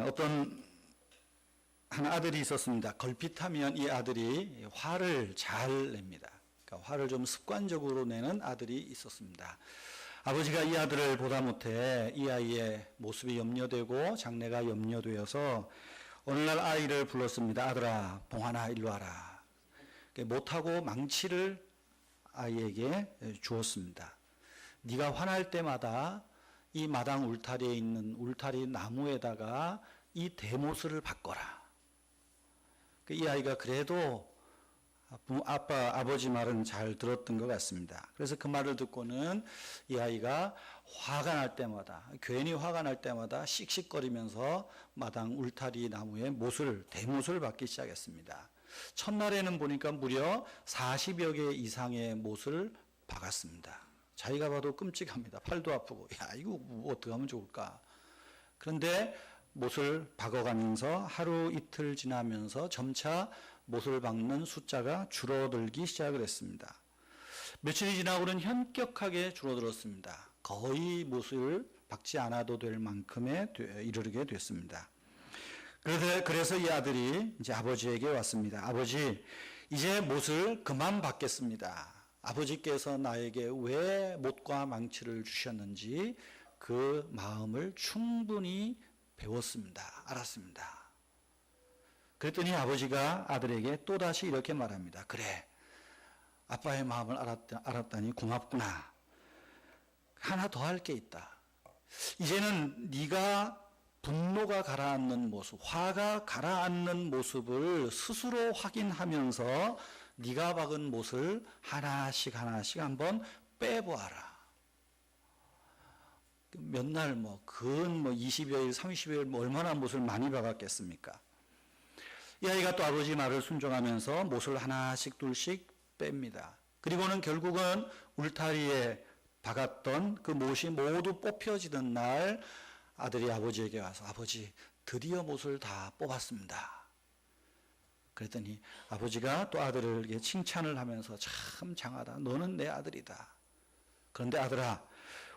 어떤 한 아들이 있었습니다. 걸핏하면 이 아들이 화를 잘 냅니다. 그러니까 화를 좀 습관적으로 내는 아들이 있었습니다. 아버지가 이 아들을 보다 못해 이 아이의 모습이 염려되고 장래가 염려되어서 어느 날 아이를 불렀습니다. 아들아, 봉하나 일로 와라. 못하고 망치를 아이에게 주었습니다. 네가 화날 때마다 이 마당 울타리에 있는 울타리 나무에다가 이 대못을 바꿔라. 이 아이가 그래도 아버지 말은 잘 들었던 것 같습니다. 그래서 그 말을 듣고는 이 아이가 화가 날 때마다, 괜히 화가 날 때마다 씩씩거리면서 마당 울타리 나무에 대못을 박기 시작했습니다. 첫날에는 보니까 무려 40여 개 이상의 못을 박았습니다. 자기가 봐도 끔찍합니다. 팔도 아프고, 야, 이거 어떻게 하면 좋을까? 그런데 못을 박아가면서 하루 이틀 지나면서 점차 못을 박는 숫자가 줄어들기 시작을 했습니다. 며칠이 지나고는 현격하게 줄어들었습니다. 거의 못을 박지 않아도 될 만큼에 이르게 됐습니다. 그래서 이 아들이 이제 아버지에게 왔습니다. 아버지, 이제 못을 그만 박겠습니다. 아버지께서 나에게 왜 못과 망치를 주셨는지 그 마음을 충분히 배웠습니다. 알았습니다. 그랬더니 아버지가 아들에게 또다시 이렇게 말합니다. 그래, 아빠의 마음을 알았다니 고맙구나. 하나 더 할 게 있다. 이제는 네가 분노가 가라앉는 모습, 화가 가라앉는 모습을 스스로 확인하면서 네가 박은 못을 하나씩 한번 빼보아라. 몇 날 근 20여일, 30여일 얼마나 못을 많이 박았겠습니까? 이 아이가 또 아버지 말을 순종하면서 못을 하나씩 둘씩 뺍니다. 그리고는 결국은 울타리에 박았던 그 못이 모두 뽑혀지던 날 아들이 아버지에게 와서 아버지, 드디어 못을 다 뽑았습니다. 그랬더니 아버지가 또 아들에게 칭찬을 하면서 참 장하다. 너는 내 아들이다. 그런데 아들아,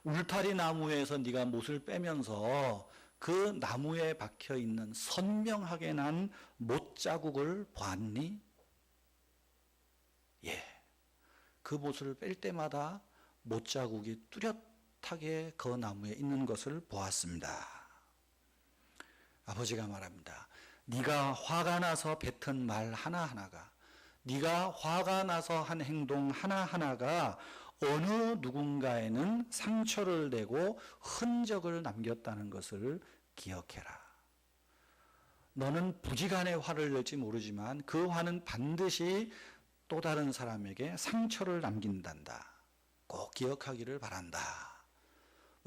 울타리 나무에서 네가 못을 빼면서 그 나무에 박혀 있는 선명하게 난 못자국을 보았니? 예. 그 못을 뺄 때마다 못자국이 뚜렷하게 그 나무에 있는 것을 보았습니다. 아버지가 말합니다. 네가 화가 나서 뱉은 말 하나하나가, 네가 화가 나서 한 행동 하나하나가 어느 누군가에는 상처를 내고 흔적을 남겼다는 것을 기억해라. 너는 부지간에 화를 낼지 모르지만 그 화는 반드시 또 다른 사람에게 상처를 남긴단다. 꼭 기억하기를 바란다.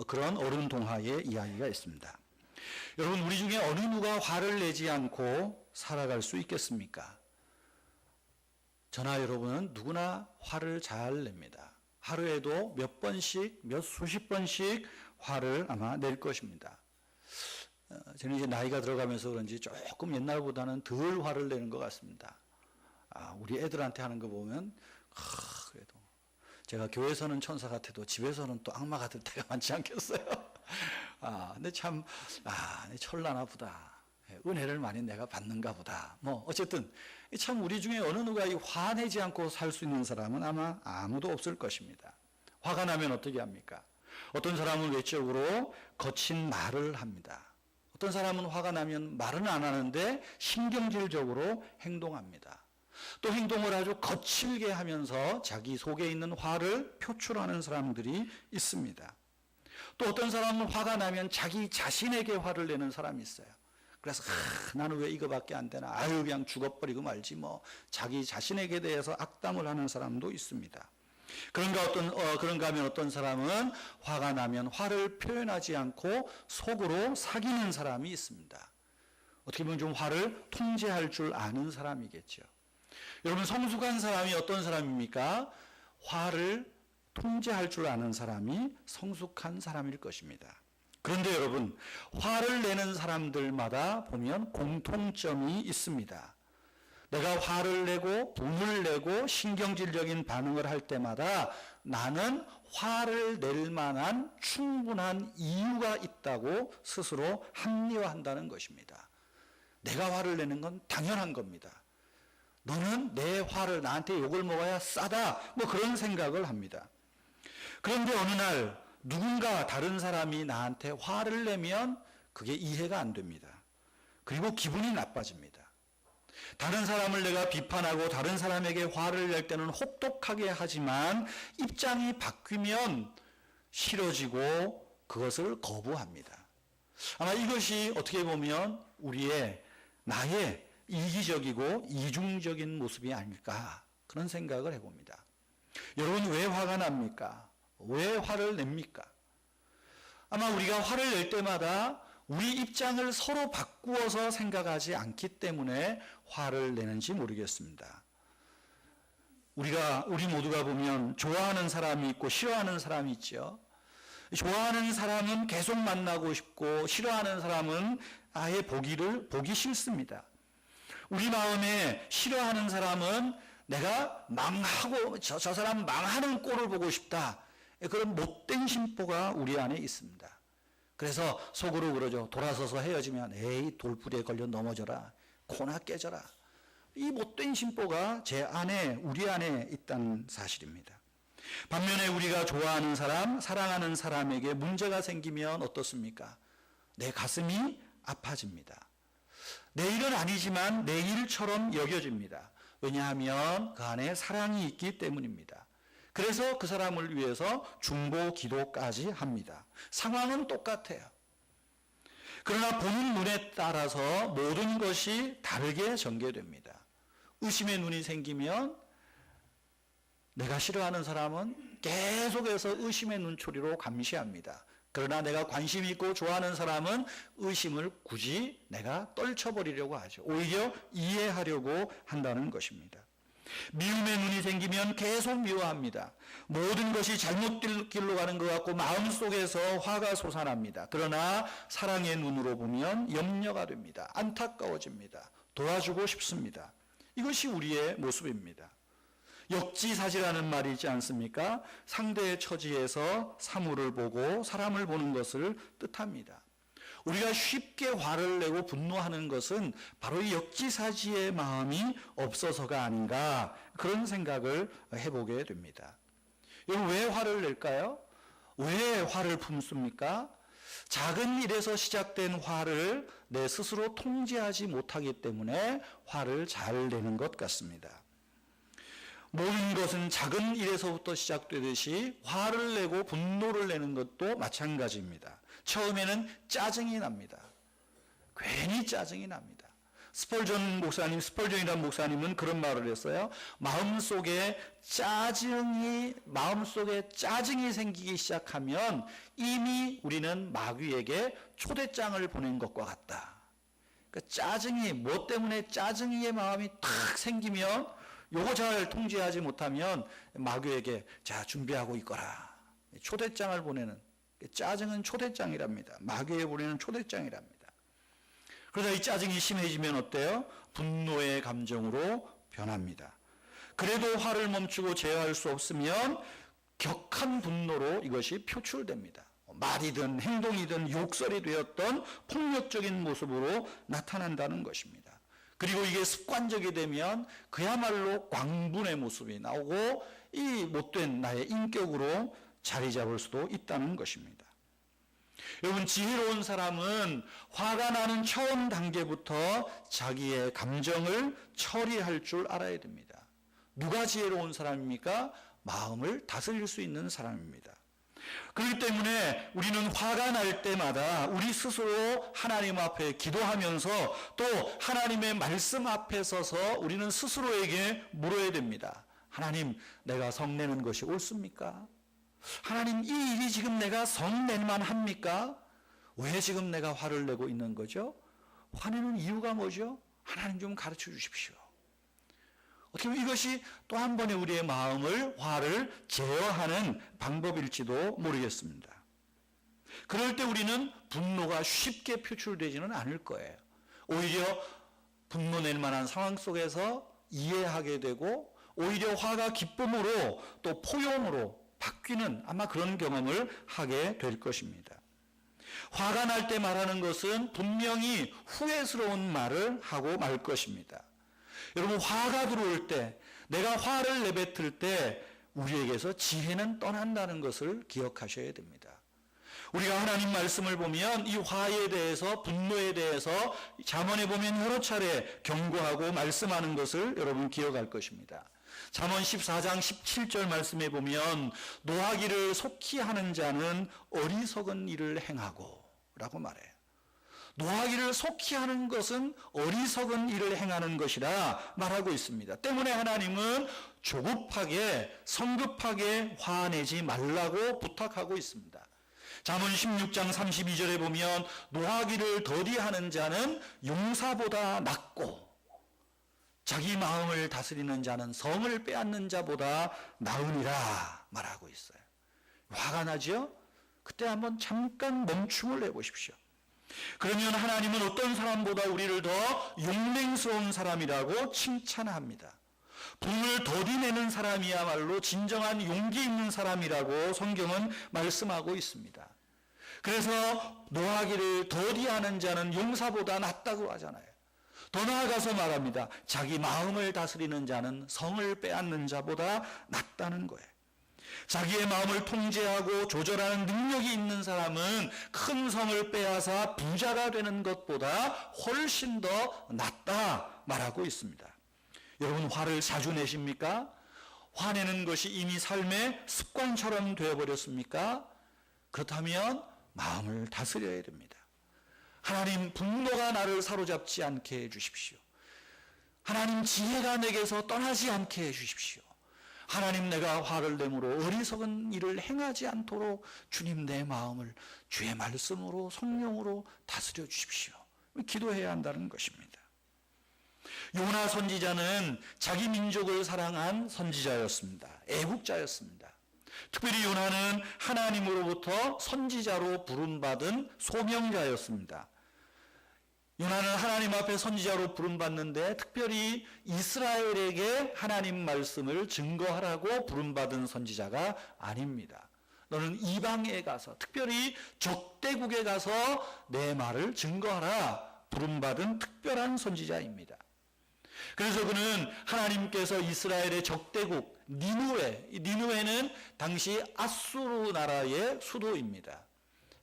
그런 어른 동화의 이야기가 있습니다. 여러분, 우리 중에 어느 누가 화를 내지 않고 살아갈 수 있겠습니까? 저나 여러분은 누구나 화를 잘 냅니다. 하루에도 몇 번씩, 수십 번씩 화를 아마 낼 것입니다. 저는 이제 나이가 들어가면서 그런지 조금 옛날보다는 덜 화를 내는 것 같습니다. 우리 애들한테 하는 거 보면, 그래도 제가 교회에서는 천사 같아도 집에서는 또 악마 같을 때가 많지 않겠어요? 근데 참, 철나나 보다. 은혜를 많이 내가 받는가 보다. 어쨌든, 참 우리 중에 어느 누가 화내지 않고 살 수 있는 사람은 아마 아무도 없을 것입니다. 화가 나면 어떻게 합니까? 어떤 사람은 외적으로 거친 말을 합니다. 어떤 사람은 화가 나면 말은 안 하는데 신경질적으로 행동합니다. 또 행동을 아주 거칠게 하면서 자기 속에 있는 화를 표출하는 사람들이 있습니다. 또 어떤 사람은 화가 나면 자기 자신에게 화를 내는 사람이 있어요. 그래서 나는 왜 이거밖에 안 되나, 그냥 죽어버리고 말지 자기 자신에게 대해서 악담을 하는 사람도 있습니다. 그런가 하면 어떤 사람은 화가 나면 화를 표현하지 않고 속으로 사귀는 사람이 있습니다. 어떻게 보면 좀 화를 통제할 줄 아는 사람이겠죠. 여러분, 성숙한 사람이 어떤 사람입니까? 화를 통제할 줄 아는 사람이 성숙한 사람일 것입니다. 그런데 여러분, 화를 내는 사람들마다 보면 공통점이 있습니다. 내가 화를 내고 분을 내고 신경질적인 반응을 할 때마다 나는 화를 낼 만한 충분한 이유가 있다고 스스로 합리화한다는 것입니다. 내가 화를 내는 건 당연한 겁니다. 너는 내 화를 나한테 욕을 먹어야 싸다, 뭐 그런 생각을 합니다. 그런데 어느 날 누군가 다른 사람이 나한테 화를 내면 그게 이해가 안 됩니다. 그리고 기분이 나빠집니다. 다른 사람을 내가 비판하고 다른 사람에게 화를 낼 때는 혹독하게 하지만 입장이 바뀌면 싫어지고 그것을 거부합니다. 아마 이것이 어떻게 보면 나의 이기적이고 이중적인 모습이 아닐까, 그런 생각을 해봅니다. 여러분, 왜 화가 납니까? 왜 화를 냅니까? 아마 우리가 화를 낼 때마다 우리 입장을 서로 바꾸어서 생각하지 않기 때문에 화를 내는지 모르겠습니다. 우리 모두가 보면 좋아하는 사람이 있고 싫어하는 사람이 있죠. 좋아하는 사람은 계속 만나고 싶고 싫어하는 사람은 아예 보기 싫습니다. 우리 마음에 싫어하는 사람은 내가 망하고 저 사람 망하는 꼴을 보고 싶다, 그런 못된 심보가 우리 안에 있습니다. 그래서 속으로 그러죠. 돌아서서 헤어지면 에이 돌부리에 걸려 넘어져라, 코나 깨져라. 이 못된 심보가 우리 안에 있다는 사실입니다. 반면에 우리가 좋아하는 사람, 사랑하는 사람에게 문제가 생기면 어떻습니까? 내 가슴이 아파집니다. 내 일은 아니지만 내 일처럼 여겨집니다. 왜냐하면 그 안에 사랑이 있기 때문입니다. 그래서 그 사람을 위해서 중보 기도까지 합니다. 상황은 똑같아요. 그러나 보는 눈에 따라서 모든 것이 다르게 전개됩니다. 의심의 눈이 생기면 내가 싫어하는 사람은 계속해서 의심의 눈초리로 감시합니다. 그러나 내가 관심 있고 좋아하는 사람은 의심을 굳이 내가 떨쳐버리려고 하죠. 오히려 이해하려고 한다는 것입니다. 미움의 눈이 생기면 계속 미워합니다. 모든 것이 잘못된 길로 가는 것 같고 마음속에서 화가 솟아납니다. 그러나 사랑의 눈으로 보면 염려가 됩니다. 안타까워집니다. 도와주고 싶습니다. 이것이 우리의 모습입니다. 역지사지라는 말이 있지 않습니까? 상대의 처지에서 사물을 보고 사람을 보는 것을 뜻합니다. 우리가 쉽게 화를 내고 분노하는 것은 바로 이 역지사지의 마음이 없어서가 아닌가, 그런 생각을 해보게 됩니다. 여러분, 왜 화를 낼까요? 왜 화를 품습니까? 작은 일에서 시작된 화를 내 스스로 통제하지 못하기 때문에 화를 잘 내는 것 같습니다. 모든 것은 작은 일에서부터 시작되듯이 화를 내고 분노를 내는 것도 마찬가지입니다. 처음에는 짜증이 납니다. 괜히 짜증이 납니다. 스펄전이라는 목사님은 그런 말을 했어요. 마음속에 짜증이 생기기 시작하면 이미 우리는 마귀에게 초대장을 보낸 것과 같다. 그러니까 짜증이, 뭐 때문에 짜증의 마음이 탁 생기면 요거 잘 통제하지 못하면 마귀에게 자, 준비하고 있거라, 초대장을 보내는, 짜증은 초대장이랍니다. 마귀에 보내는 초대장이랍니다. 그러다 이 짜증이 심해지면 어때요? 분노의 감정으로 변합니다. 그래도 화를 멈추고 제어할 수 없으면 격한 분노로 이것이 표출됩니다. 말이든 행동이든 욕설이 되었던 폭력적인 모습으로 나타난다는 것입니다. 그리고 이게 습관적이 되면 그야말로 광분의 모습이 나오고 이 못된 나의 인격으로 자리 잡을 수도 있다는 것입니다. 여러분, 지혜로운 사람은 화가 나는 처음 단계부터 자기의 감정을 처리할 줄 알아야 됩니다. 누가 지혜로운 사람입니까? 마음을 다스릴 수 있는 사람입니다. 그렇기 때문에 우리는 화가 날 때마다 우리 스스로 하나님 앞에 기도하면서 또 하나님의 말씀 앞에 서서 우리는 스스로에게 물어야 됩니다. 하나님, 내가 성내는 것이 옳습니까? 하나님, 이 일이 지금 내가 성낼만 합니까? 왜 지금 내가 화를 내고 있는 거죠? 화내는 이유가 뭐죠? 하나님 좀 가르쳐 주십시오. 어떻게 보면 이것이 또 한 번의 우리의 화를 제어하는 방법일지도 모르겠습니다. 그럴 때 우리는 분노가 쉽게 표출되지는 않을 거예요. 오히려 분노 낼 만한 상황 속에서 이해하게 되고 오히려 화가 기쁨으로 또 포용으로 바뀌는 아마 그런 경험을 하게 될 것입니다. 화가 날 때 말하는 것은 분명히 후회스러운 말을 하고 말 것입니다. 여러분, 화가 들어올 때, 내가 화를 내뱉을 때 우리에게서 지혜는 떠난다는 것을 기억하셔야 됩니다. 우리가 하나님 말씀을 보면 이 화에 대해서, 분노에 대해서 잠언에 보면 여러 차례 경고하고 말씀하는 것을 여러분 기억할 것입니다. 잠언 14장 17절 말씀에 보면 노하기를 속히 하는 자는 어리석은 일을 행하고 라고 말해요. 노하기를 속히 하는 것은 어리석은 일을 행하는 것이라 말하고 있습니다. 때문에 하나님은 조급하게 성급하게 화내지 말라고 부탁하고 있습니다. 잠언 16장 32절에 보면 노하기를 더디하는 자는 용사보다 낫고 자기 마음을 다스리는 자는 성을 빼앗는 자보다 나으니라 말하고 있어요. 화가 나죠? 그때 한번 잠깐 멈춤을 내보십시오. 그러면 하나님은 어떤 사람보다 우리를 더 용맹스러운 사람이라고 칭찬합니다. 분을 더디내는 사람이야말로 진정한 용기 있는 사람이라고 성경은 말씀하고 있습니다. 그래서 노하기를 더디하는 자는 용사보다 낫다고 하잖아요. 더 나아가서 말합니다. 자기 마음을 다스리는 자는 성을 빼앗는 자보다 낫다는 거예요. 자기의 마음을 통제하고 조절하는 능력이 있는 사람은 큰 성을 빼앗아 부자가 되는 것보다 훨씬 더 낫다 말하고 있습니다. 여러분, 화를 자주 내십니까? 화내는 것이 이미 삶의 습관처럼 되어버렸습니까? 그렇다면 마음을 다스려야 됩니다. 하나님, 분노가 나를 사로잡지 않게 해주십시오. 하나님, 지혜가 내게서 떠나지 않게 해주십시오. 하나님, 내가 화를 내므로 어리석은 일을 행하지 않도록 주님 내 마음을 주의 말씀으로 성령으로 다스려 주십시오. 기도해야 한다는 것입니다. 요나 선지자는 자기 민족을 사랑한 선지자였습니다. 애국자였습니다. 특별히 요나는 하나님으로부터 선지자로 부름받은 소명자였습니다. 요나는 하나님 앞에 선지자로 부름받는데 특별히 이스라엘에게 하나님 말씀을 증거하라고 부름받은 선지자가 아닙니다. 너는 이방에 가서, 특별히 적대국에 가서 내 말을 증거하라 부름받은 특별한 선지자입니다. 그래서 그는 하나님께서 이스라엘의 적대국 니느웨는 당시 아수르 나라의 수도입니다.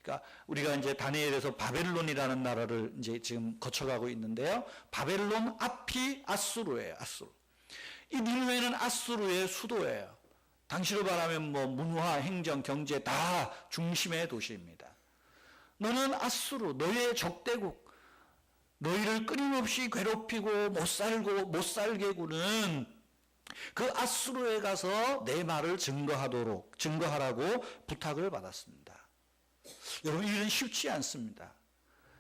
그러니까 우리가 이제 다니엘에서 바벨론이라는 나라를 이제 지금 거쳐가고 있는데요. 바벨론 앞이 아수르예요. 아수르. 이 니느웨는 아수르의 수도예요. 당시로 말하면 뭐 문화, 행정, 경제 다 중심의 도시입니다. 너는 아수르, 너의 적대국, 너희를 끊임없이 괴롭히고 못 살게 구는 그 아수르에 가서 내 말을 증거하라고 부탁을 받았습니다. 여러분, 이는 쉽지 않습니다.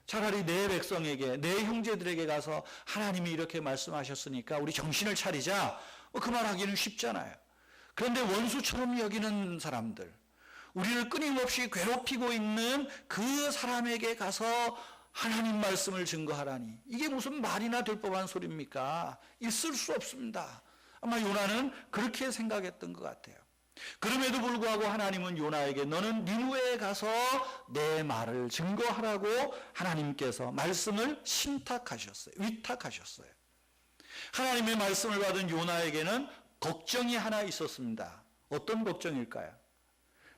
차라리 내 백성에게, 내 형제들에게 가서 하나님이 이렇게 말씀하셨으니까 우리 정신을 차리자, 그 말하기는 쉽잖아요. 그런데 원수처럼 여기는 사람들, 우리를 끊임없이 괴롭히고 있는 그 사람에게 가서 하나님 말씀을 증거하라니, 이게 무슨 말이나 될 법한 소리입니까? 있을 수 없습니다. 아마 요나는 그렇게 생각했던 것 같아요. 그럼에도 불구하고 하나님은 요나에게 너는 니느웨에 가서 내 말을 증거하라고 하나님께서 말씀을 위탁하셨어요. 하나님의 말씀을 받은 요나에게는 걱정이 하나 있었습니다. 어떤 걱정일까요?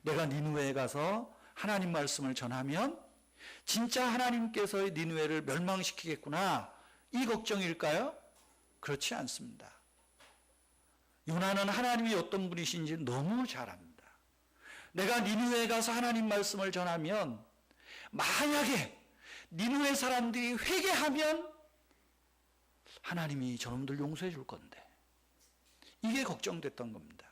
내가 니느웨에 가서 하나님 말씀을 전하면 진짜 하나님께서 니느웨를 멸망시키겠구나, 이 걱정일까요? 그렇지 않습니다. 요나는 하나님이 어떤 분이신지 너무 잘 압니다. 내가 니느웨에 가서 하나님 말씀을 전하면 만약에 니느웨 사람들이 회개하면 하나님이 저놈들 용서해 줄 건데, 이게 걱정됐던 겁니다.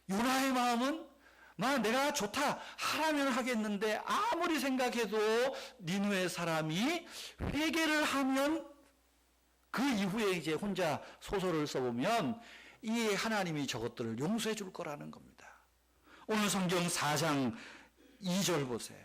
요나의 마음은 내가 좋다 하라면 하겠는데 아무리 생각해도 니느웨 사람이 회개를 하면, 그 이후에 이제 혼자 소설을 써보면 이 하나님이 저것들을 용서해 줄 거라는 겁니다. 오늘 성경 4장 2절 보세요.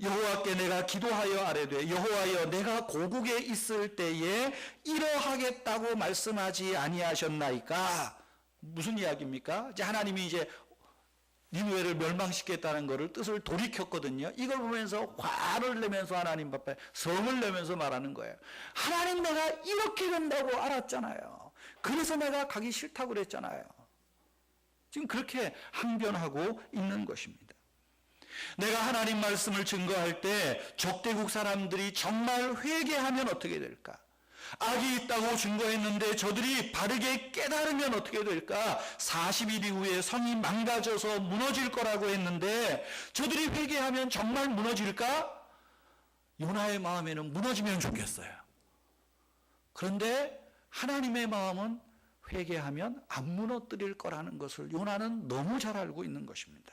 여호와께 내가 기도하여 아뢰되 여호와여, 내가 고국에 있을 때에 이러하겠다고 말씀하지 아니하셨나이까? 무슨 이야기입니까? 이제 하나님이 이제 니느웨를 멸망시켰다는 것을 뜻을 돌이켰거든요. 이걸 보면서 화를 내면서 하나님 앞에 성을 내면서 말하는 거예요. 하나님, 내가 이렇게 된다고 알았잖아요. 그래서 내가 가기 싫다고 그랬잖아요. 지금 그렇게 항변하고 있는 것입니다. 내가 하나님 말씀을 증거할 때 적대국 사람들이 정말 회개하면 어떻게 될까? 악이 있다고 증거했는데 저들이 바르게 깨달으면 어떻게 될까? 40일 이후에 성이 망가져서 무너질 거라고 했는데 저들이 회개하면 정말 무너질까? 요나의 마음에는 무너지면 좋겠어요. 그런데 하나님의 마음은 회개하면 안 무너뜨릴 거라는 것을 요나는 너무 잘 알고 있는 것입니다.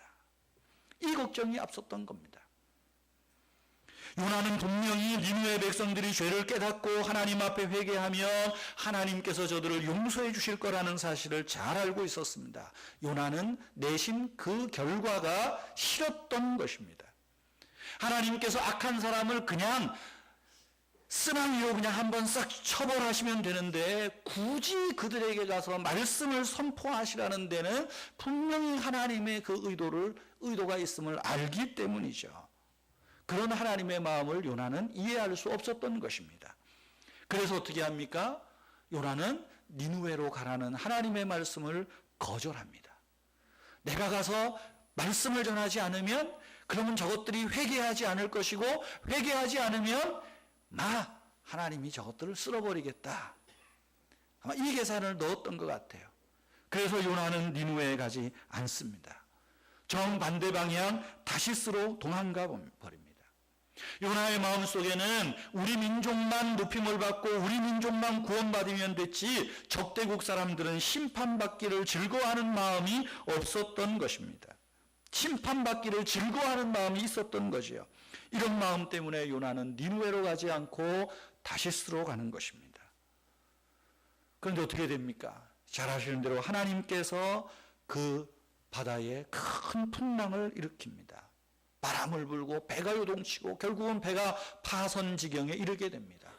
이 걱정이 앞섰던 겁니다. 요나는 분명히 니느웨 백성들이 죄를 깨닫고 하나님 앞에 회개하면 하나님께서 저들을 용서해 주실 거라는 사실을 잘 알고 있었습니다. 요나는 내심 그 결과가 싫었던 것입니다. 하나님께서 악한 사람을 그냥 쓰나미로 그냥 한번 싹 처벌하시면 되는데 굳이 그들에게 가서 말씀을 선포하시라는 데는 분명히 하나님의 그 의도가 있음을 알기 때문이죠. 그런 하나님의 마음을 요나는 이해할 수 없었던 것입니다. 그래서 어떻게 합니까? 요나는 니느웨로 가라는 하나님의 말씀을 거절합니다. 내가 가서 말씀을 전하지 않으면 그러면 저것들이 회개하지 않을 것이고 회개하지 않으면 하나님이 저것들을 쓸어버리겠다. 아마 이 계산을 넣었던 것 같아요. 그래서 요나는 니느웨에 가지 않습니다. 정반대 방향 다시스로 도망가 버립니다. 요나의 마음속에는 우리 민족만 높임을 받고 우리 민족만 구원받으면 됐지 적대국 사람들은 심판받기를 즐거워하는 마음이 없었던 것입니다. 심판받기를 즐거워하는 마음이 있었던 거지요. 이런 마음 때문에 요나는 니느웨로 가지 않고 다시스로 가는 것입니다. 그런데 어떻게 됩니까? 잘 아시는 대로 하나님께서 그 바다에 큰 풍랑을 일으킵니다. 바람을 불고 배가 요동치고 결국은 배가 파선 지경에 이르게 됩니다.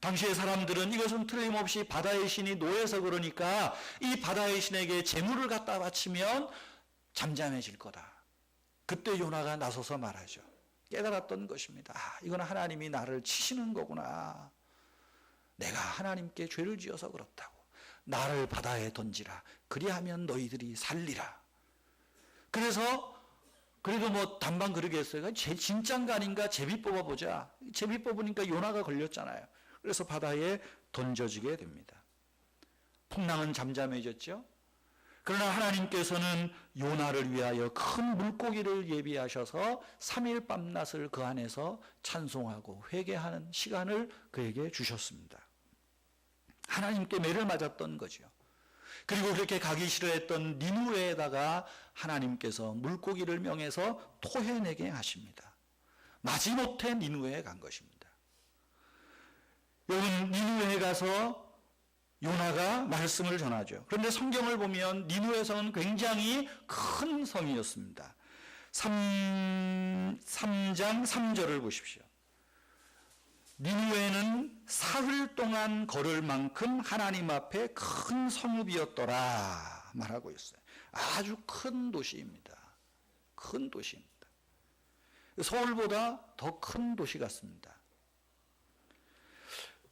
당시의 사람들은 이것은 틀림없이 바다의 신이 노해서 그러니까 이 바다의 신에게 재물을 갖다 바치면 잠잠해질 거다. 그때 요나가 나서서 말하죠. 깨달았던 것입니다. 이건 하나님이 나를 치시는 거구나. 내가 하나님께 죄를 지어서 그렇다고. 나를 바다에 던지라. 그리하면 너희들이 살리라. 그래서 그래도 단방 그러겠어요. 진짠가 아닌가 제비 뽑아보자. 제비 뽑으니까 요나가 걸렸잖아요. 그래서 바다에 던져지게 됩니다. 풍랑은 잠잠해졌죠. 그러나 하나님께서는 요나를 위하여 큰 물고기를 예비하셔서 3일 밤낮을 그 안에서 찬송하고 회개하는 시간을 그에게 주셨습니다. 하나님께 매를 맞았던 거죠. 그리고 그렇게 가기 싫어했던 니느웨에다가 하나님께서 물고기를 명해서 토해내게 하십니다. 마지못해 니느웨에 간 것입니다. 여러분, 니느웨에 가서 요나가 말씀을 전하죠. 그런데 성경을 보면 니느웨 성은 굉장히 큰 성이었습니다. 3장 3절을 보십시오. 니느웨는 사흘 동안 걸을 만큼 하나님 앞에 큰 성읍이었더라 말하고 있어요. 아주 큰 도시입니다. 큰 도시입니다. 서울보다 더 큰 도시 같습니다.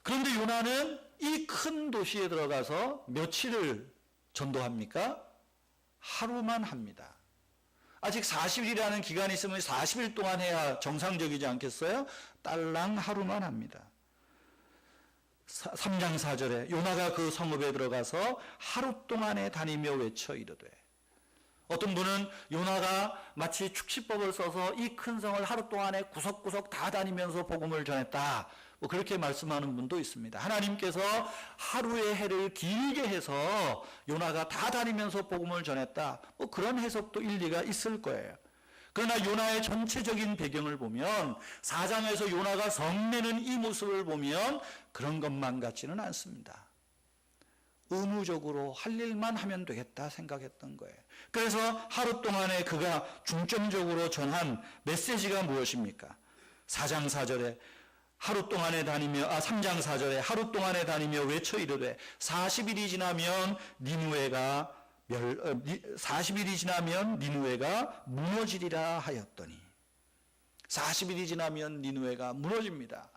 그런데 요나는 이 큰 도시에 들어가서 며칠을 전도합니까? 하루만 합니다. 아직 40일이라는 기간이 있으면 40일 동안 해야 정상적이지 않겠어요? 딸랑 하루만 합니다. 3장 4절에 요나가 그 성읍에 들어가서 하루 동안에 다니며 외쳐 이르되. 어떤 분은 요나가 마치 축지법을 써서 이 큰 성을 하루 동안에 구석구석 다 다니면서 복음을 전했다. 그렇게 말씀하는 분도 있습니다. 하나님께서 하루의 해를 길게 해서 요나가 다 다니면서 복음을 전했다. 그런 해석도 일리가 있을 거예요. 그러나 요나의 전체적인 배경을 보면 4장에서 요나가 성내는 이 모습을 보면 그런 것만 같지는 않습니다. 의무적으로 할 일만 하면 되겠다 생각했던 거예요. 그래서 하루 동안에 그가 중점적으로 전한 메시지가 무엇입니까? 4장 4절에 하루 동안에 다니며 3장 4절에 하루 동안에 다니며 외쳐 이르되 40일이 지나면 니느웨가 무너지리라 하였더니 40일이 지나면 니느웨가 무너집니다.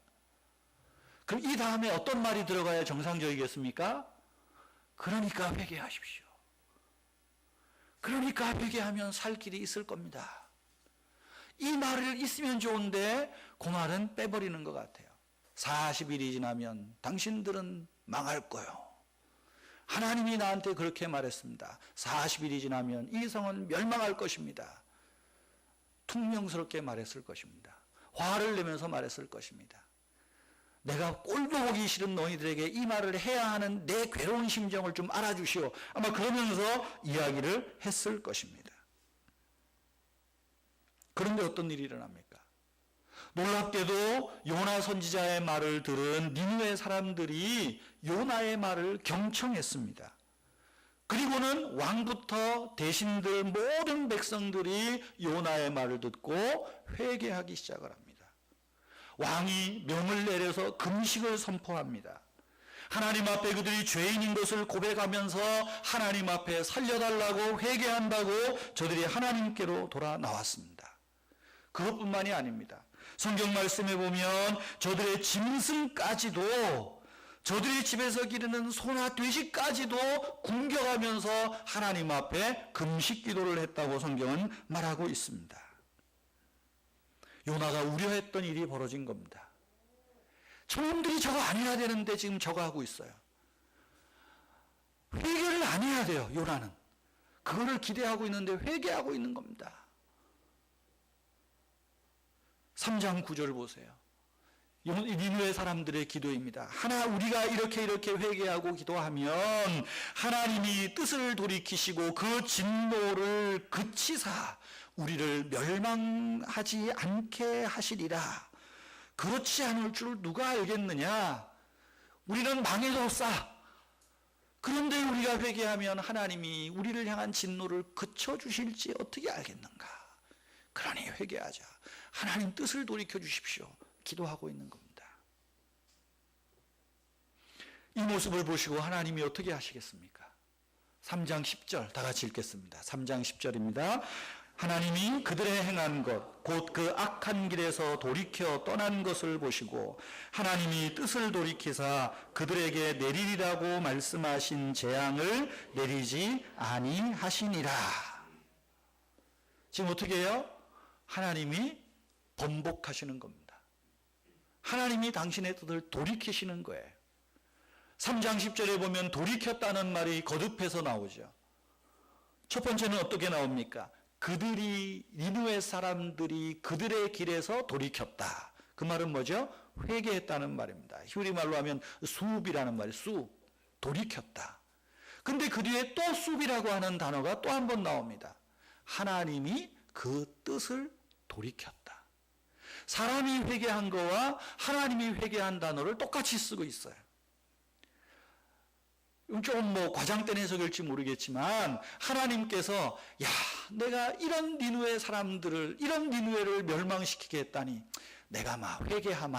그럼 이 다음에 어떤 말이 들어가야 정상적이겠습니까? 그러니까 회개하십시오. 그러니까 회개하면 살 길이 있을 겁니다. 이 말을 있으면 좋은데 그 말은 빼버리는 것 같아요. 40일이 지나면 당신들은 망할 거요. 하나님이 나한테 그렇게 말했습니다. 40일이 지나면 이 성은 멸망할 것입니다. 퉁명스럽게 말했을 것입니다. 화를 내면서 말했을 것입니다. 내가 꼴도 보기 싫은 너희들에게 이 말을 해야 하는 내 괴로운 심정을 좀 알아주시오. 아마 그러면서 이야기를 했을 것입니다. 그런데 어떤 일이 일어납니까? 놀랍게도 요나 선지자의 말을 들은 니느웨 사람들이 요나의 말을 경청했습니다. 그리고는 왕부터 대신들 모든 백성들이 요나의 말을 듣고 회개하기 시작을 합니다. 왕이 명을 내려서 금식을 선포합니다. 하나님 앞에 그들이 죄인인 것을 고백하면서 하나님 앞에 살려달라고 회개한다고 저들이 하나님께로 돌아 나왔습니다. 그것뿐만이 아닙니다. 성경 말씀에 보면 저들의 짐승까지도, 저들의 집에서 기르는 소나 돼지까지도 굶겨가면서 하나님 앞에 금식 기도를 했다고 성경은 말하고 있습니다. 요나가 우려했던 일이 벌어진 겁니다. 저놈들이 저거 안 해야 되는데 지금 저거 하고 있어요. 회개를 안 해야 돼요, 요나는. 그거를 기대하고 있는데 회개하고 있는 겁니다. 3장 9절 보세요. 니느웨 사람들의 기도입니다. 우리가 이렇게 회개하고 기도하면 하나님이 뜻을 돌이키시고 그 진노를 그치사 우리를 멸망하지 않게 하시리라. 그렇지 않을 줄 누가 알겠느냐? 우리는 망해졌사. 그런데 우리가 회개하면 하나님이 우리를 향한 진노를 그쳐주실지 어떻게 알겠는가? 그러니 회개하자. 하나님 뜻을 돌이켜 주십시오. 기도하고 있는 겁니다. 이 모습을 보시고 하나님이 어떻게 하시겠습니까? 3장 10절 다 같이 읽겠습니다. 3장 10절입니다. 하나님이 그들의 행한 것, 곧 그 악한 길에서 돌이켜 떠난 것을 보시고 하나님이 뜻을 돌이키사 그들에게 내리리라고 말씀하신 재앙을 내리지 아니하시니라. 지금 어떻게 해요? 하나님이 번복하시는 겁니다. 하나님이 당신의 뜻을 돌이키시는 거예요. 3장 10절에 보면 돌이켰다는 말이 거듭해서 나오죠. 첫 번째는 어떻게 나옵니까? 니느웨 사람들이 그들의 길에서 돌이켰다. 그 말은 뭐죠? 회개했다는 말입니다. 히브리 말로 하면 수읍이라는 말이에요. 수읍, 돌이켰다. 근데 그 뒤에 또 수읍이라고 하는 단어가 또 한 번 나옵니다. 하나님이 그 뜻을 돌이켰다. 사람이 회개한 거와 하나님이 회개한 단어를 똑같이 쓰고 있어요. 좀 과장된 해석일지 모르겠지만 하나님께서 내가 이런 니느웨 사람들을, 이런 니느웨를 멸망시키게 했다니 내가 회개하마.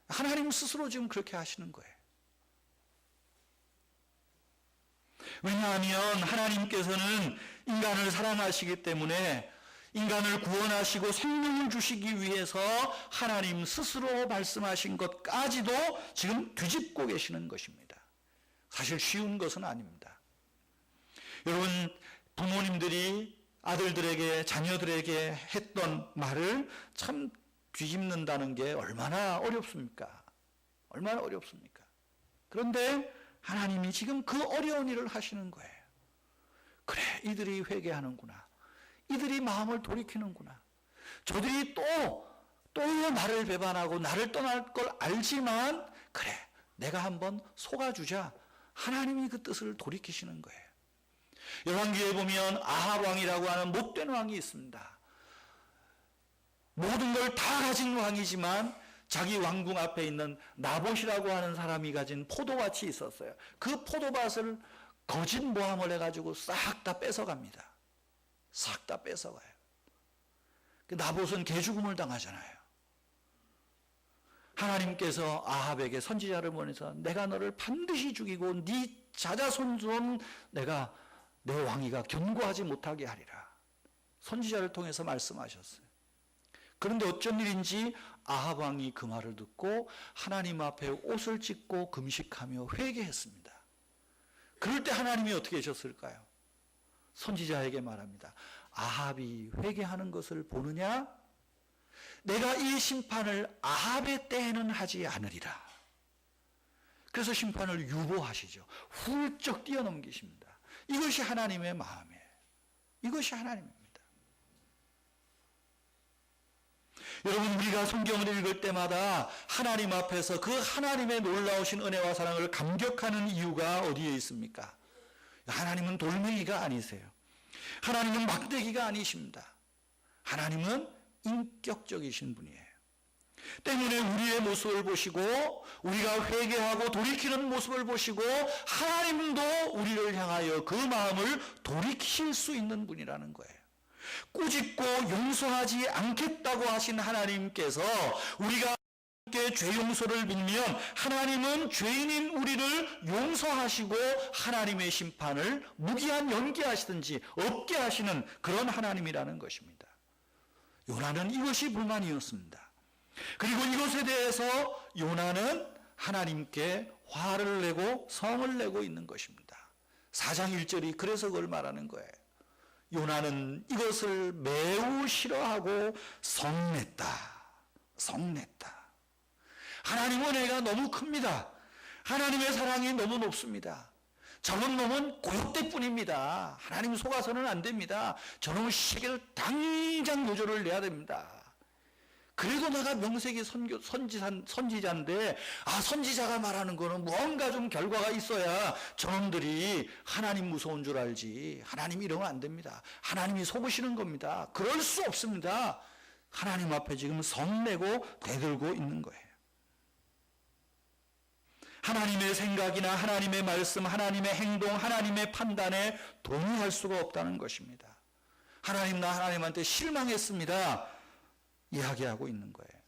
하나님 스스로 지금 그렇게 하시는 거예요. 왜냐하면 하나님께서는 인간을 사랑하시기 때문에 인간을 구원하시고 생명을 주시기 위해서 하나님 스스로 말씀하신 것까지도 지금 뒤집고 계시는 것입니다. 사실 쉬운 것은 아닙니다. 여러분, 부모님들이 아들들에게, 자녀들에게 했던 말을 참 뒤집는다는 게 얼마나 어렵습니까? 얼마나 어렵습니까? 그런데 하나님이 지금 그 어려운 일을 하시는 거예요. 그래, 이들이 회개하는구나. 이들이 마음을 돌이키는구나. 저들이 또 나를 배반하고 나를 떠날 걸 알지만 그래, 내가 한번 속아주자. 하나님이 그 뜻을 돌이키시는 거예요. 열왕기에 보면 아합 왕이라고 하는 못된 왕이 있습니다. 모든 걸 다 가진 왕이지만 자기 왕궁 앞에 있는 나봇이라고 하는 사람이 가진 포도밭이 있었어요. 그 포도밭을 거짓 모함을 해가지고 싹 다 뺏어갑니다. 싹 다 뺏어가요. 나봇은 개죽음을 당하잖아요. 하나님께서 아합에게 선지자를 보내서 내가 너를 반드시 죽이고 네 자자손손 내가 내 왕위가 견고하지 못하게 하리라. 선지자를 통해서 말씀하셨어요. 그런데 어쩐 일인지 아합 왕이 그 말을 듣고 하나님 앞에 옷을 찢고 금식하며 회개했습니다. 그럴 때 하나님이 어떻게 하셨을까요? 선지자에게 말합니다. 아합이 회개하는 것을 보느냐? 내가 이 심판을 아합의 때에는 하지 않으리라. 그래서 심판을 유보하시죠. 훌쩍 뛰어넘기십니다. 이것이 하나님의 마음이에요. 이것이 하나님입니다. 여러분, 우리가 성경을 읽을 때마다 하나님 앞에서 그 하나님의 놀라우신 은혜와 사랑을 감격하는 이유가 어디에 있습니까? 하나님은 돌멩이가 아니세요. 하나님은 막대기가 아니십니다. 하나님은 인격적이신 분이에요. 때문에 우리의 모습을 보시고 우리가 회개하고 돌이키는 모습을 보시고 하나님도 우리를 향하여 그 마음을 돌이킬 수 있는 분이라는 거예요. 꾸짖고 용서하지 않겠다고 하신 하나님께서 우리가 죄 용서를 빌면 하나님은 죄인인 우리를 용서하시고 하나님의 심판을 무기한 연기하시든지 없게 하시는 그런 하나님이라는 것입니다. 요나는 이것이 불만이었습니다. 그리고 이것에 대해서 요나는 하나님께 화를 내고 성을 내고 있는 것입니다. 4장 1절이 그래서 그걸 말하는 거예요. 요나는 이것을 매우 싫어하고 성냈다. 하나님 은혜가 너무 큽니다. 하나님의 사랑이 너무 높습니다. 저런 놈은 고역대뿐입니다. 하나님 속아서는 안 됩니다. 저놈의 시계를 당장 요절을 내야 됩니다. 그래도 내가 명색이 선지자인데 선지자가 말하는 거는 무언가 좀 결과가 있어야 저놈들이 하나님 무서운 줄 알지. 하나님 이러면 안 됩니다. 하나님이 속으시는 겁니다. 그럴 수 없습니다. 하나님 앞에 지금 성내고 대들고 있는 거예요. 하나님의 생각이나 하나님의 말씀, 하나님의 행동, 하나님의 판단에 동의할 수가 없다는 것입니다. 하나님, 나 하나님한테 실망했습니다. 이야기하고 있는 거예요.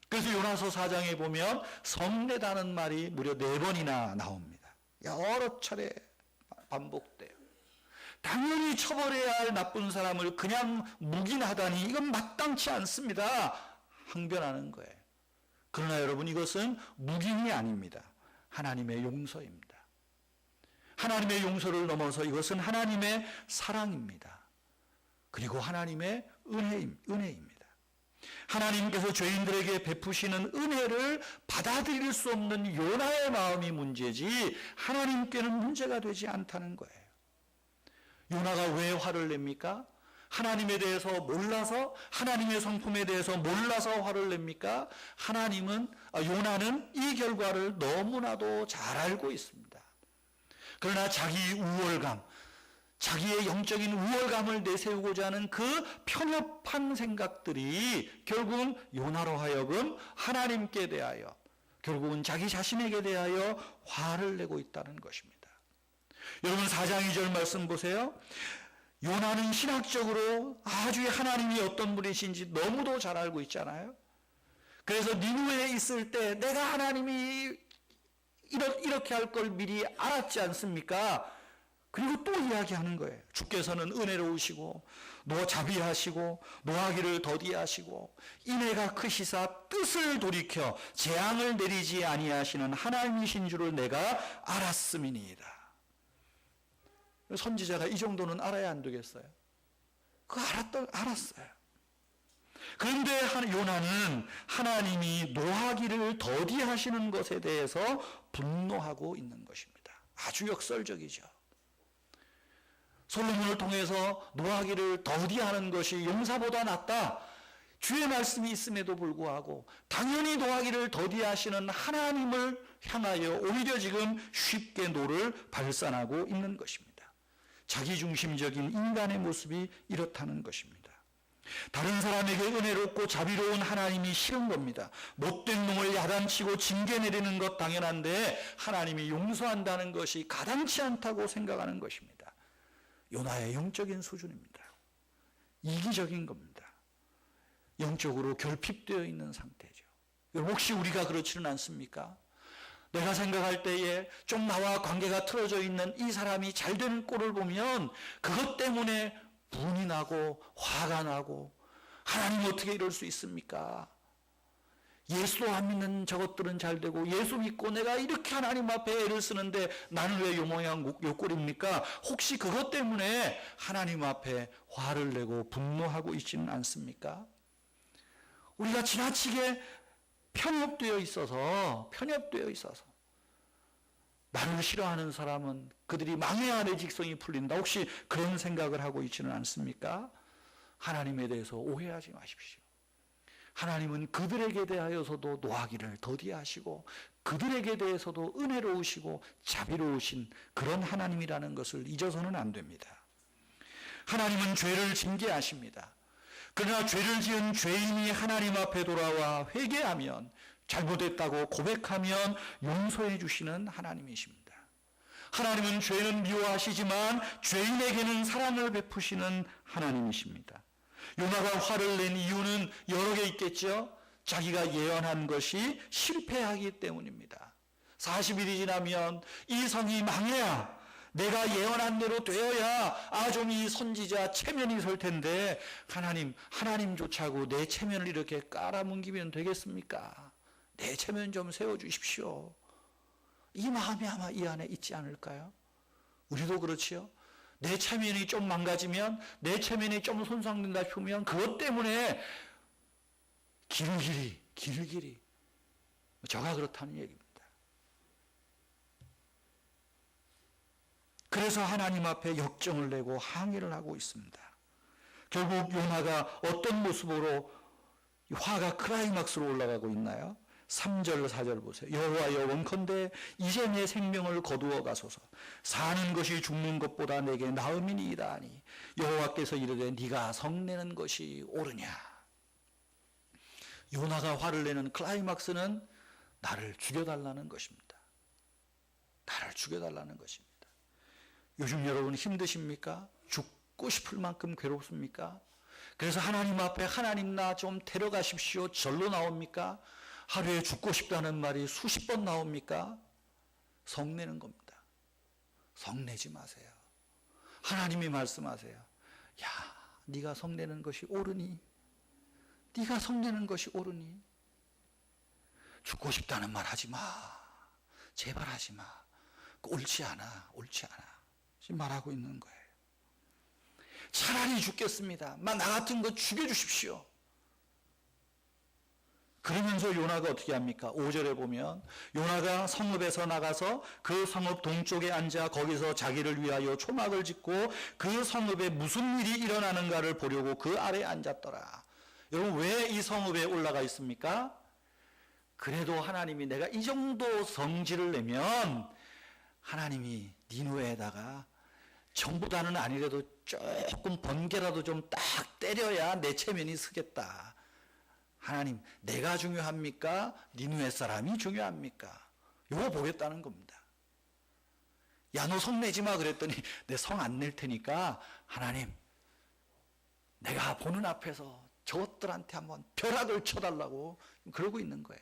그래서 요나서 4장에 보면 성내다는 말이 무려 4번이나 나옵니다. 여러 차례 반복돼요. 당연히 처벌해야 할 나쁜 사람을 그냥 묵인하다니 이건 마땅치 않습니다. 항변하는 거예요. 그러나 여러분, 이것은 묵인이 아닙니다. 하나님의 용서입니다. 하나님의 용서를 넘어서 이것은 하나님의 사랑입니다. 그리고 하나님의 은혜입니다. 하나님께서 죄인들에게 베푸시는 은혜를 받아들일 수 없는 요나의 마음이 문제지 하나님께는 문제가 되지 않다는 거예요. 요나가 왜 화를 냅니까? 하나님에 대해서 몰라서, 하나님의 성품에 대해서 몰라서 화를 냅니까? 요나는 이 결과를 너무나도 잘 알고 있습니다. 그러나 자기 우월감, 자기의 영적인 우월감을 내세우고자 하는 그 편협한 생각들이 결국은 요나로 하여금 하나님께 대하여, 결국은 자기 자신에게 대하여 화를 내고 있다는 것입니다. 여러분, 4장 2절 말씀 보세요. 요나는 신학적으로 아주 하나님이 어떤 분이신지 너무도 잘 알고 있잖아요. 그래서 니느웨에 있을 때 내가 하나님이 이렇게 할 걸 미리 알았지 않습니까? 그리고 또 이야기하는 거예요. 주께서는 은혜로우시고 자비하시고 노하기를 더디하시고 인애가 크시사 뜻을 돌이켜 재앙을 내리지 아니하시는 하나님이신 줄을 내가 알았음이니이다. 선지자가 이 정도는 알아야 안 되겠어요? 알았어요. 그런데 요나는 하나님이 노하기를 더디하시는 것에 대해서 분노하고 있는 것입니다. 아주 역설적이죠. 솔로몬을 통해서 노하기를 더디하는 것이 용사보다 낫다. 주의 말씀이 있음에도 불구하고 당연히 노하기를 더디하시는 하나님을 향하여 오히려 지금 쉽게 노를 발산하고 있는 것입니다. 자기중심적인 인간의 모습이 이렇다는 것입니다. 다른 사람에게 은혜롭고 자비로운 하나님이 싫은 겁니다. 못된 놈을 야단치고 징계 내리는 것 당연한데 하나님이 용서한다는 것이 가당치 않다고 생각하는 것입니다. 요나의 영적인 수준입니다. 이기적인 겁니다. 영적으로 결핍되어 있는 상태죠. 혹시 우리가 그렇지는 않습니까? 내가 생각할 때에 좀 나와 관계가 틀어져 있는 이 사람이 잘 되는 꼴을 보면 그것 때문에 분이 나고 화가 나고, 하나님 어떻게 이럴 수 있습니까? 예수도 안 믿는 저것들은 잘 되고, 예수 믿고 내가 이렇게 하나님 앞에 애를 쓰는데 나는 왜 요 모양 요 꼴입니까? 혹시 그것 때문에 하나님 앞에 화를 내고 분노하고 있지는 않습니까? 우리가 지나치게 편협되어 있어서 나를 싫어하는 사람은 그들이 망해야 내 직성이 풀린다, 혹시 그런 생각을 하고 있지는 않습니까? 하나님에 대해서 오해하지 마십시오. 하나님은 그들에게 대하여서도 노하기를 더디하시고 그들에게 대해서도 은혜로우시고 자비로우신 그런 하나님이라는 것을 잊어서는 안 됩니다. 하나님은 죄를 징계하십니다. 그러나 죄를 지은 죄인이 하나님 앞에 돌아와 회개하면, 잘못했다고 고백하면 용서해 주시는 하나님이십니다. 하나님은 죄는 미워하시지만 죄인에게는 사랑을 베푸시는 하나님이십니다. 요나가 화를 낸 이유는 여러 개 있겠죠. 자기가 예언한 것이 실패하기 때문입니다. 40일이 지나면 이 성이 망해야, 내가 예언한 대로 되어야 좀 이 선지자 체면이 설 텐데, 하나님조차고 내 체면을 이렇게 깔아뭉기면 되겠습니까? 내 체면 좀 세워주십시오. 이 마음이 아마 이 안에 있지 않을까요? 우리도 그렇지요. 내 체면이 좀 망가지면, 내 체면이 좀 손상된다 싶으면 그것 때문에 길길이 저가 그렇다는 얘기입니다. 그래서 하나님 앞에 역정을 내고 항의를 하고 있습니다. 결국 요나가 어떤 모습으로 화가 클라이막스로 올라가고 있나요? 3절 4절 보세요. 여호와여, 원컨대 이제 내 생명을 거두어 가소서. 사는 것이 죽는 것보다 내게 나음이니이다 하니 여호와께서 이르되 네가 성내는 것이 옳으냐. 요나가 화를 내는 클라이막스는 나를 죽여달라는 것입니다. 나를 죽여달라는 것입니다. 요즘 여러분 힘드십니까? 죽고 싶을 만큼 괴롭습니까? 그래서 하나님 앞에 하나님 나 좀 데려가십시오, 절로 나옵니까? 하루에 죽고 싶다는 말이 수십 번 나옵니까? 성내는 겁니다. 성내지 마세요. 하나님이 말씀하세요. 야, 네가 성내는 것이 옳으니? 네가 성내는 것이 옳으니? 죽고 싶다는 말 하지 마. 제발 하지 마. 옳지 않아. 지금 말하고 있는 거예요. 차라리 죽겠습니다. 나 같은 거 죽여주십시오. 그러면서 요나가 어떻게 합니까? 5절에 보면 요나가 성읍에서 나가서 그 성읍 동쪽에 앉아 거기서 자기를 위하여 초막을 짓고 그 성읍에 무슨 일이 일어나는가를 보려고 그 아래에 앉았더라. 여러분, 왜 이 성읍에 올라가 있습니까? 그래도 하나님이 내가 이 정도 성질을 내면 하나님이 니누에다가 전보다는 아니래도 조금 번개라도 좀 딱 때려야 내 체면이 서겠다. 하나님, 내가 중요합니까? 니누에 사람이 중요합니까? 이거 보겠다는 겁니다. 야, 너 성내지 마 그랬더니 내 성 안 낼 테니까 하나님, 내가 보는 앞에서 저것들한테 한번 벼락을 쳐달라고 그러고 있는 거예요.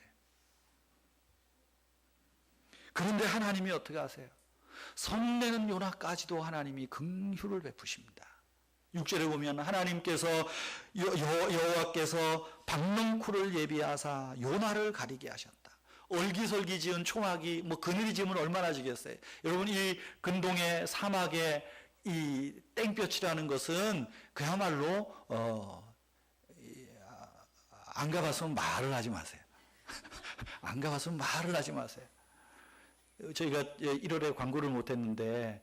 그런데 하나님이 어떻게 하세요? 성내는 요나까지도 하나님이 긍휼을 베푸십니다. 6절에 보면 하나님께서 여호와께서 박넝쿨을 예비하사 요나를 가리게 하셨다. 얼기설기 지은 초막이 그늘이 지면 얼마나 지겠어요. 여러분, 이 근동의 사막의 이 땡볕이라는 것은 그야말로 안 가봤으면 말을 하지 마세요. 안 가봤으면 말을 하지 마세요. 저희가 1월에 광고를 못했는데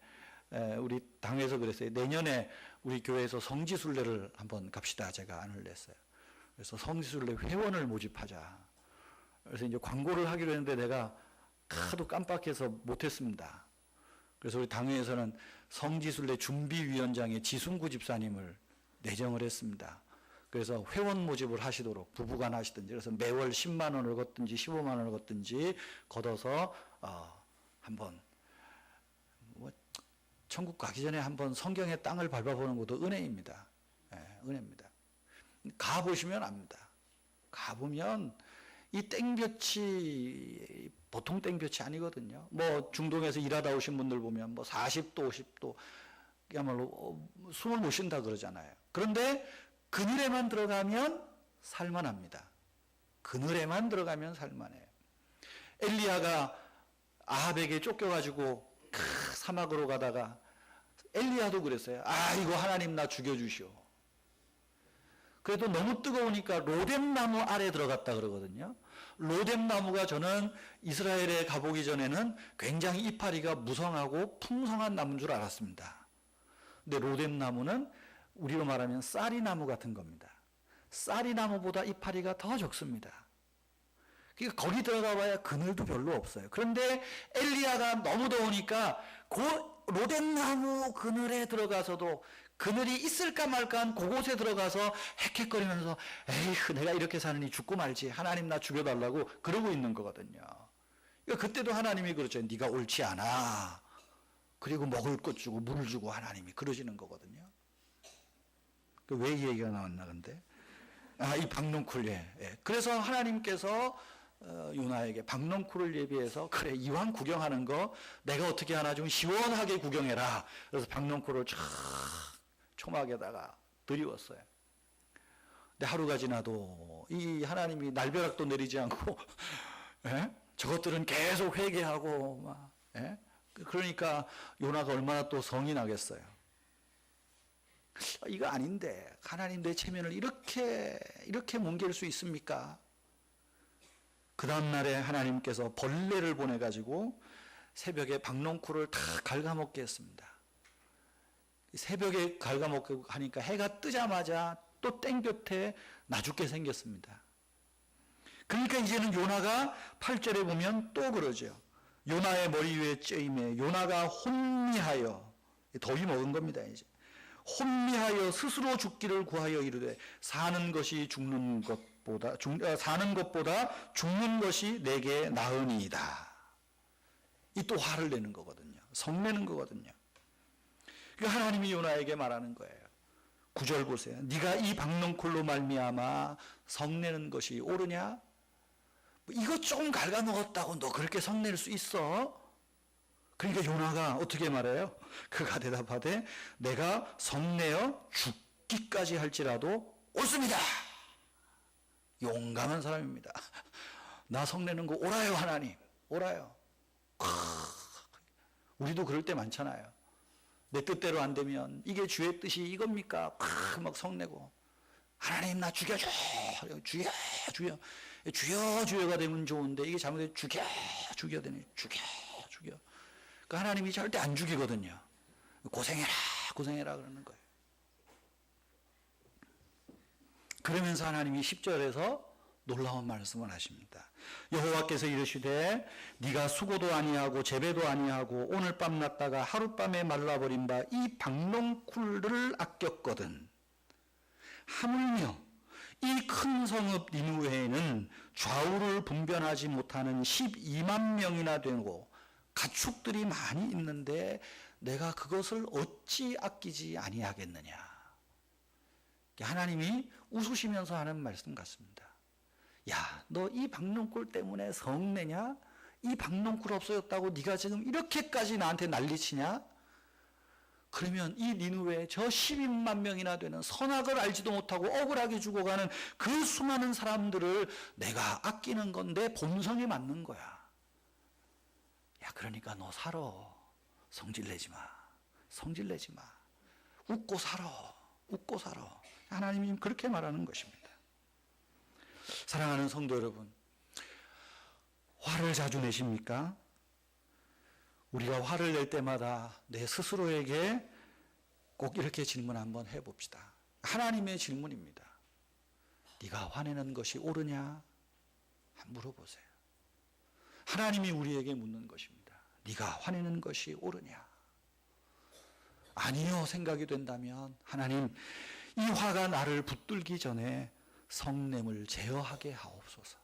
우리 당에서 그랬어요. 내년에 우리 교회에서 성지순례를 한번 갑시다. 제가 안을 냈어요. 그래서 성지순례 회원을 모집하자. 그래서 이제 광고를 하기로 했는데 내가 하도 깜빡해서 못했습니다. 그래서 우리 당회에서는 성지순례 준비위원장의 지순구 집사님을 내정을 했습니다. 그래서 회원 모집을 하시도록 부부간 하시든지, 그래서 매월 10만 원을 걷든지 15만 원을 걷든지 걷어서 한번 천국 가기 전에 한번 성경의 땅을 밟아보는 것도 은혜입니다. 네, 은혜입니다. 가보시면 압니다. 가보면 이 땡볕이 보통 땡볕이 아니거든요. 뭐 중동에서 일하다 오신 분들 보면 뭐 40도, 50도 그야말로 숨을 못 쉰다 그러잖아요. 그런데 그늘에만 들어가면 살만합니다. 그늘에만 들어가면 살만해요. 엘리야가 아합에게 쫓겨가지고 사막으로 가다가 엘리야도 그랬어요. 아, 이거 하나님 나 죽여주시오. 그래도 너무 뜨거우니까 로뎀나무 아래 들어갔다 그러거든요. 로뎀나무가 저는 이스라엘에 가보기 전에는 굉장히 이파리가 무성하고 풍성한 나무인 줄 알았습니다. 근데 로뎀나무는 우리로 말하면 쌀이나무 같은 겁니다. 쌀이나무보다 이파리가 더 적습니다. 그러니까 거기 들어가 봐야 그늘도 별로 없어요. 그런데 엘리야가 너무 더우니까 그 로뎀나무 그늘에 들어가서도 그늘이 있을까 말까 한 그곳에 들어가서 헥헥거리면서 에이흐 내가 이렇게 사느니 죽고 말지 하나님 나 죽여달라고 그러고 있는 거거든요. 그러니까 그때도 하나님이 그렇죠. 네가 옳지 않아. 그리고 먹을 것 주고 물을 주고 하나님이 그러시는 거거든요. 왜 이 얘기가 나왔나 근데 이 박농쿨 예. 그래서 하나님께서 요나에게 박농쿨을 예비해서 그래 이왕 구경하는 거 내가 어떻게 하나 좀 시원하게 구경해라. 그래서 박농쿨을 쫙 초막에다가 드리웠어요. 근데 하루가 지나도 이 하나님이 날벼락도 내리지 않고 예? 저것들은 계속 회개하고 막 예? 그러니까 요나가 얼마나 또 성이 나겠어요. 이거 아닌데 하나님 내 체면을 이렇게 뭉갤 수 있습니까? 그 다음날에 하나님께서 벌레를 보내가지고 새벽에 박농쿨을 다 갉아먹게 했습니다. 새벽에 갉아먹게 하니까 해가 뜨자마자 또 땡볕에 나죽게 생겼습니다. 그러니까 이제는 요나가 8절에 보면 또 그러죠. 요나의 머리 위에 쬐임에 요나가 혼미하여 더위 먹은 겁니다. 이제 혼미하여 스스로 죽기를 구하여 이르되 사는 것보다 죽는 것이 내게 나으니이다. 이 또 화를 내는 거거든요. 성내는 거거든요. 그러니까 하나님이 요나에게 말하는 거예요. 9절 보세요. 네가 이 박농쿨로 말미암아 성내는 것이 옳으냐? 이것 조금 갉아먹었다고 너 그렇게 성낼 수 있어? 그러니까 요나가 어떻게 말해요? 그가 대답하되 내가 성내어 죽기까지 할지라도 옳습니다. 용감한 사람입니다. 나 성내는 거 옳아요 하나님. 옳아요. 우리도 그럴 때 많잖아요. 내 뜻대로 안 되면 이게 주의 뜻이 이겁니까? 막 성내고 하나님 나 죽여줘. 주여가 되면 좋은데 이게 잘못되면 죽여 되네. 죽여. 그러니까 하나님이 절대 안 죽이거든요. 고생해라 그러는 거예요. 그러면서 하나님이 10절에서 놀라운 말씀을 하십니다. 여호와께서 이르시되 네가 수고도 아니하고 재배도 아니하고 오늘 밤 났다가 하룻밤에 말라버린 바 이 박농쿨을 아꼈거든. 하물며 이 큰 성읍 니느웨에는 좌우를 분변하지 못하는 12만 명이나 되고 가축들이 많이 있는데 내가 그것을 어찌 아끼지 아니하겠느냐. 하나님이 웃으시면서 하는 말씀 같습니다. 야, 너 이 박농쿨 때문에 성내냐? 이 박농쿨 없어졌다고 네가 지금 이렇게까지 나한테 난리치냐? 그러면 이 니느웨에 저 12만 명이나 되는 선악을 알지도 못하고 억울하게 죽어가는 그 수많은 사람들을 내가 아끼는 건데 본성이 맞는 거야. 야, 그러니까 너 살아. 성질내지 마. 웃고 살아. 하나님이 그렇게 말하는 것입니다. 사랑하는 성도 여러분, 화를 자주 내십니까? 우리가 화를 낼 때마다 내 스스로에게 꼭 이렇게 질문 한번 해봅시다. 하나님의 질문입니다. 네가 화내는 것이 옳으냐? 한번 물어보세요. 하나님이 우리에게 묻는 것입니다. 네가 화내는 것이 옳으냐? 아니요 생각이 된다면 하나님 이 화가 나를 붙들기 전에 성냄을 제어하게 하옵소서.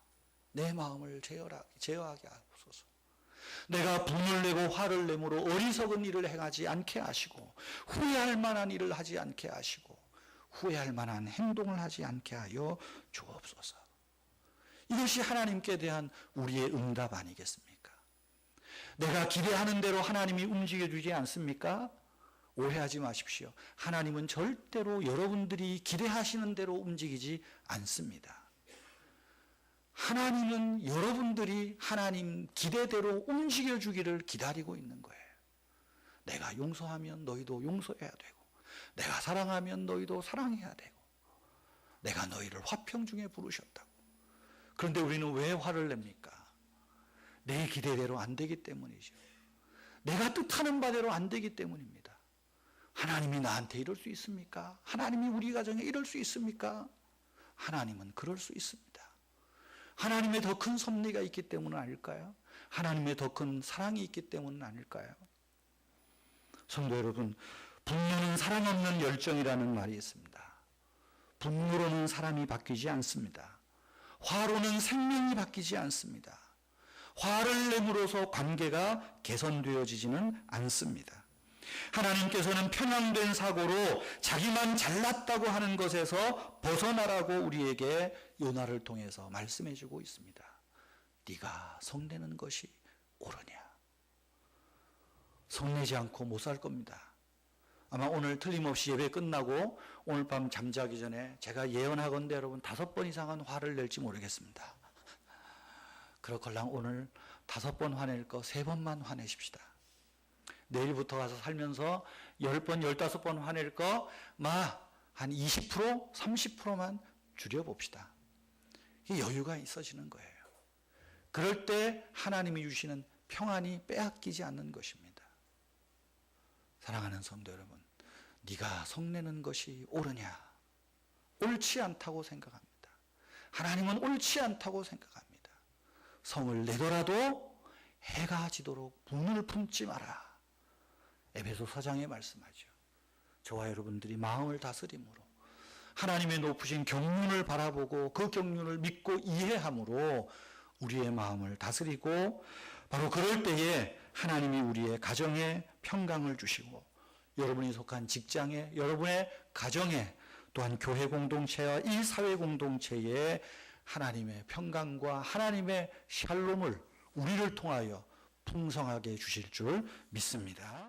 내 마음을 제어하게 하옵소서. 내가 분을 내고 화를 내므로 어리석은 일을 행하지 않게 하시고 후회할 만한 일을 하지 않게 하시고 후회할 만한 행동을 하지 않게 하여 주옵소서. 이것이 하나님께 대한 우리의 응답 아니겠습니까? 내가 기대하는 대로 하나님이 움직여주지 않습니까? 오해하지 마십시오. 하나님은 절대로 여러분들이 기대하시는 대로 움직이지 않습니다. 하나님은 여러분들이 하나님 기대대로 움직여주기를 기다리고 있는 거예요. 내가 용서하면 너희도 용서해야 되고, 내가 사랑하면 너희도 사랑해야 되고, 내가 너희를 화평 중에 부르셨다고. 그런데 우리는 왜 화를 냅니까? 내 기대대로 안 되기 때문이죠. 내가 뜻하는 바대로 안 되기 때문입니다. 하나님이 나한테 이럴 수 있습니까? 하나님이 우리 가정에 이럴 수 있습니까? 하나님은 그럴 수 있습니다. 하나님의 더 큰 섭리가 있기 때문은 아닐까요? 하나님의 더 큰 사랑이 있기 때문은 아닐까요? 성도 여러분, 분노는 사랑 없는 열정이라는 말이 있습니다. 분노로는 사람이 바뀌지 않습니다. 화로는 생명이 바뀌지 않습니다. 화를 내므로써 관계가 개선되어지지는 않습니다. 하나님께서는 편향된 사고로 자기만 잘났다고 하는 것에서 벗어나라고 우리에게 요나를 통해서 말씀해 주고 있습니다. 네가 성내는 것이 옳으냐? 성내지 않고 못 살 겁니다. 아마 오늘 틀림없이 예배 끝나고 오늘 밤 잠자기 전에 제가 예언하건대 여러분 5번 이상은 화를 낼지 모르겠습니다. 그렇걸랑 오늘 5번 화낼 거 3번만 화내십시다. 내일부터 가서 살면서 10번, 15번 화낼 거 한 20%, 30%만 줄여봅시다. 이게 여유가 있어지는 거예요. 그럴 때 하나님이 주시는 평안이 빼앗기지 않는 것입니다. 사랑하는 성도 여러분, 네가 성내는 것이 옳으냐? 옳지 않다고 생각합니다. 하나님은 옳지 않다고 생각합니다. 성을 내더라도 해가 지도록 분을 품지 마라. 에베소 4장에 말씀하죠. 저와 여러분들이 마음을 다스림으로 하나님의 높으신 경륜을 바라보고 그 경륜을 믿고 이해함으로 우리의 마음을 다스리고 바로 그럴 때에 하나님이 우리의 가정에 평강을 주시고 여러분이 속한 직장에 여러분의 가정에 또한 교회 공동체와 이 사회 공동체에 하나님의 평강과 하나님의 샬롬을 우리를 통하여 풍성하게 주실 줄 믿습니다.